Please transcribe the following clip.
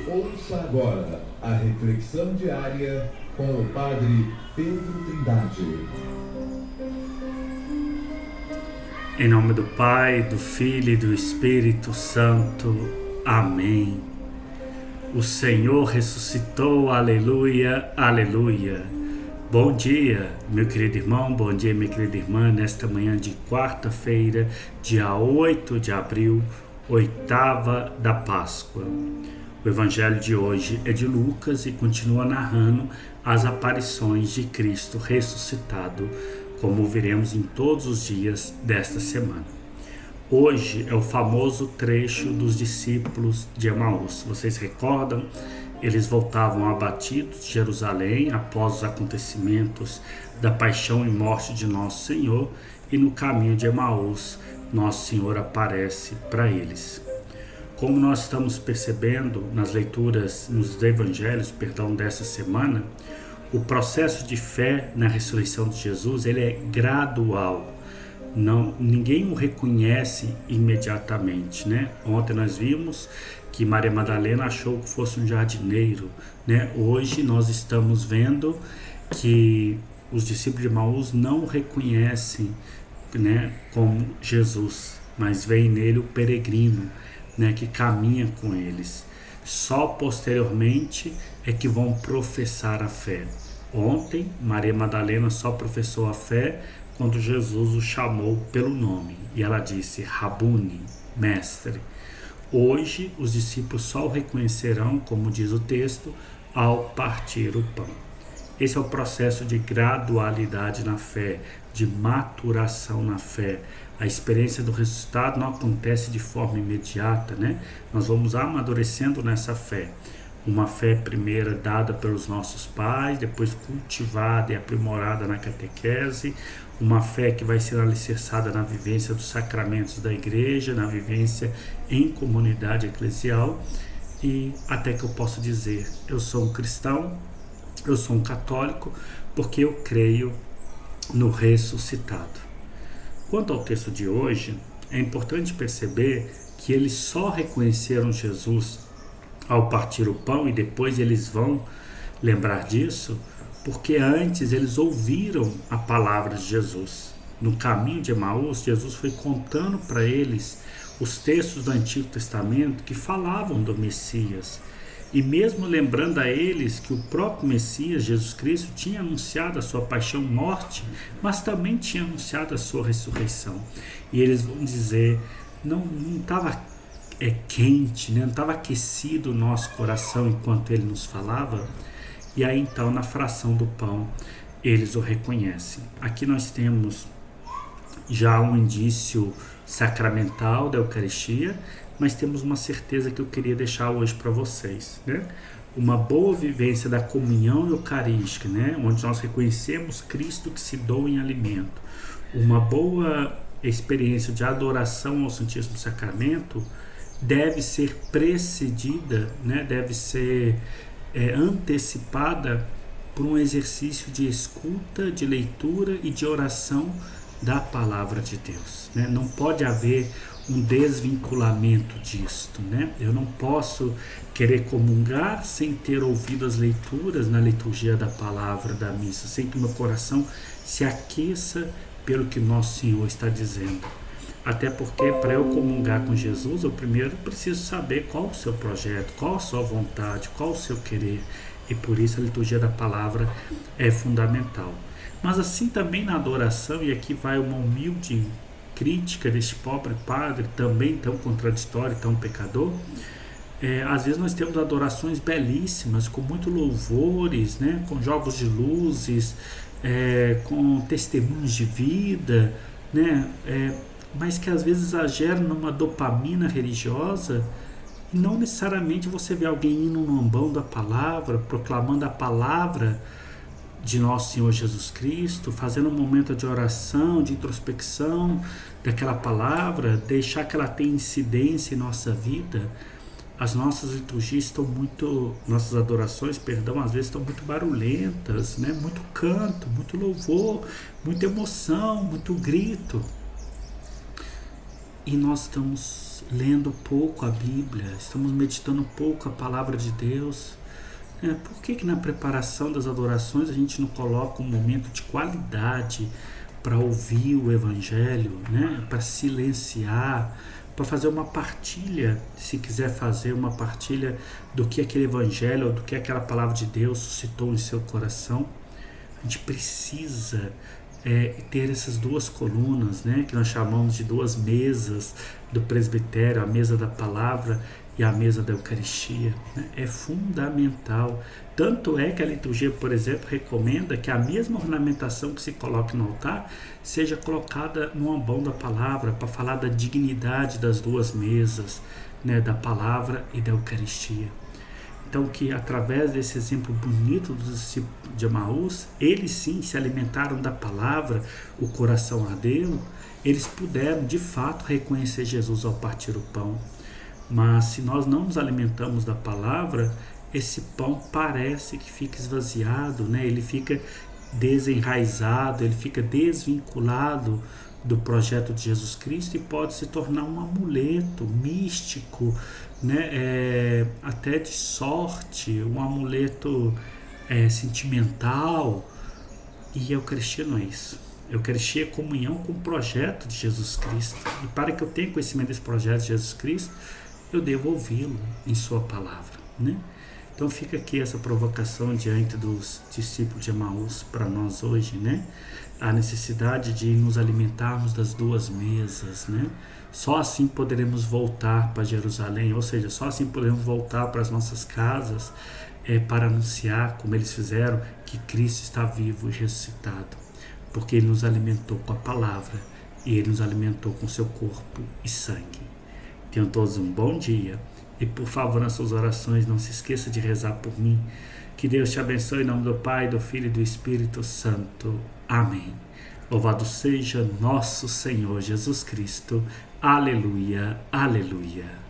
Ouça agora a reflexão diária com o Padre Pedro Trindade. Em nome do Pai, do Filho e do Espírito Santo. Amém. O Senhor ressuscitou, aleluia, aleluia. Bom dia, meu querido irmão, bom dia, minha querida irmã, nesta manhã de quarta-feira, dia 8 de abril, oitava da Páscoa. O evangelho de hoje é de Lucas e continua narrando as aparições de Cristo ressuscitado, como veremos em todos os dias desta semana. Hoje é o famoso trecho dos discípulos de Emaús. Vocês recordam? Eles voltavam abatidos de Jerusalém após os acontecimentos da paixão e morte de Nosso Senhor, e no caminho de Emaús, Nosso Senhor aparece para eles. Como nós estamos percebendo nas leituras, nos evangelhos, dessa semana, o processo de fé na ressurreição de Jesus, ele é gradual. Ninguém o reconhece imediatamente, né? Ontem nós vimos que Maria Madalena achou que fosse um jardineiro, né? Hoje nós estamos vendo que os discípulos de Emaús não o reconhecem, né, como Jesus, mas veem nele o peregrino, né, que caminha com eles. Só posteriormente é que vão professar a fé. Ontem, Maria Madalena só professou a fé quando Jesus o chamou pelo nome, e ela disse, Rabuni, mestre. Hoje, os discípulos só o reconhecerão, como diz o texto, ao partir o pão. Esse é o processo de gradualidade na fé, de maturação na fé. A experiência do ressuscitado não acontece de forma imediata, né? Nós vamos amadurecendo nessa fé. Uma fé primeira dada pelos nossos pais, depois cultivada e aprimorada na catequese, uma fé que vai ser alicerçada na vivência dos sacramentos da igreja, na vivência em comunidade eclesial, e até que eu possa dizer, eu sou um cristão, eu sou um católico, porque eu creio no ressuscitado. Quanto ao texto de hoje, é importante perceber que eles só reconheceram Jesus ao partir o pão, e depois eles vão lembrar disso, porque antes eles ouviram a palavra de Jesus. No caminho de Emaús, Jesus foi contando para eles os textos do Antigo Testamento que falavam do Messias, e mesmo lembrando a eles que o próprio Messias, Jesus Cristo, tinha anunciado a sua paixão e morte, mas também tinha anunciado a sua ressurreição. E eles vão dizer, não estava quente, né? Não estava aquecido o nosso coração enquanto ele nos falava. E aí então, na fração do pão, eles o reconhecem. Aqui nós temos já um indício sacramental da Eucaristia, mas temos uma certeza que eu queria deixar hoje para vocês, né? Uma boa vivência da comunhão eucarística, né? Onde nós reconhecemos Cristo que se doa em alimento. Uma boa experiência de adoração ao Santíssimo Sacramento deve ser precedida, né? Deve ser antecipada por um exercício de escuta, de leitura e de oração da palavra de Deus, né? Não pode haver um desvinculamento disto, né? Eu não posso querer comungar sem ter ouvido as leituras na liturgia da palavra da missa, sem que meu coração se aqueça pelo que Nosso Senhor está dizendo. Até porque, para eu comungar com Jesus, eu primeiro preciso saber qual o seu projeto, qual a sua vontade, qual o seu querer. E por isso a liturgia da palavra é fundamental. Mas assim também na adoração, e aqui vai uma humilde crítica deste pobre padre, também tão contraditório, tão pecador, às vezes nós temos adorações belíssimas, com muito louvores, né, com jogos de luzes, com testemunhos de vida, né, mas que às vezes exageram numa dopamina religiosa, e não necessariamente você vê alguém indo no ambão da palavra, proclamando a palavra de Nosso Senhor Jesus Cristo, fazendo um momento de oração, de introspecção daquela palavra, deixar que ela tenha incidência em nossa vida. As nossas liturgias nossas adorações, às vezes estão muito barulhentas, né? Muito canto, muito louvor, muita emoção, muito grito. e nós estamos lendo pouco a Bíblia, estamos meditando pouco a palavra de Deus. Por que na preparação das adorações a gente não coloca um momento de qualidade para ouvir o Evangelho, né? Para silenciar, para fazer uma partilha, se quiser fazer uma partilha do que aquele Evangelho ou do que aquela palavra de Deus suscitou em seu coração? A gente precisa ter essas duas colunas, né, que nós chamamos de duas mesas do presbitério, a mesa da palavra e a mesa da Eucaristia, né? É fundamental. Tanto é que a liturgia, por exemplo, recomenda que a mesma ornamentação que se coloque no altar seja colocada no ambão da palavra, para falar da dignidade das duas mesas, né, da palavra e da Eucaristia. Então, que através desse exemplo bonito dos discípulos de Emaús, eles sim se alimentaram da palavra, o coração ardeu, eles puderam de fato reconhecer Jesus ao partir o pão. Mas se nós não nos alimentamos da palavra, esse pão parece que fica esvaziado, né? Ele fica desenraizado, ele fica desvinculado do projeto de Jesus Cristo e pode se tornar um amuleto místico, né? Até de sorte, um amuleto sentimental. E a Eucaristia não é isso. A Eucaristia é comunhão com o projeto de Jesus Cristo. E para que eu tenha conhecimento desse projeto de Jesus Cristo, eu devo ouvi-lo em sua palavra, né? Então fica aqui essa provocação diante dos discípulos de Emaús para nós hoje, né? A necessidade de nos alimentarmos das duas mesas, né? Só assim poderemos voltar para Jerusalém, ou seja, só assim poderemos voltar para as nossas casas para anunciar, como eles fizeram, que Cristo está vivo e ressuscitado, porque Ele nos alimentou com a palavra e Ele nos alimentou com seu corpo e sangue. Tenham todos um bom dia e, por favor, nas suas orações, não se esqueça de rezar por mim. Que Deus te abençoe em nome do Pai, do Filho e do Espírito Santo. Amém. Louvado seja nosso Senhor Jesus Cristo. Aleluia, aleluia.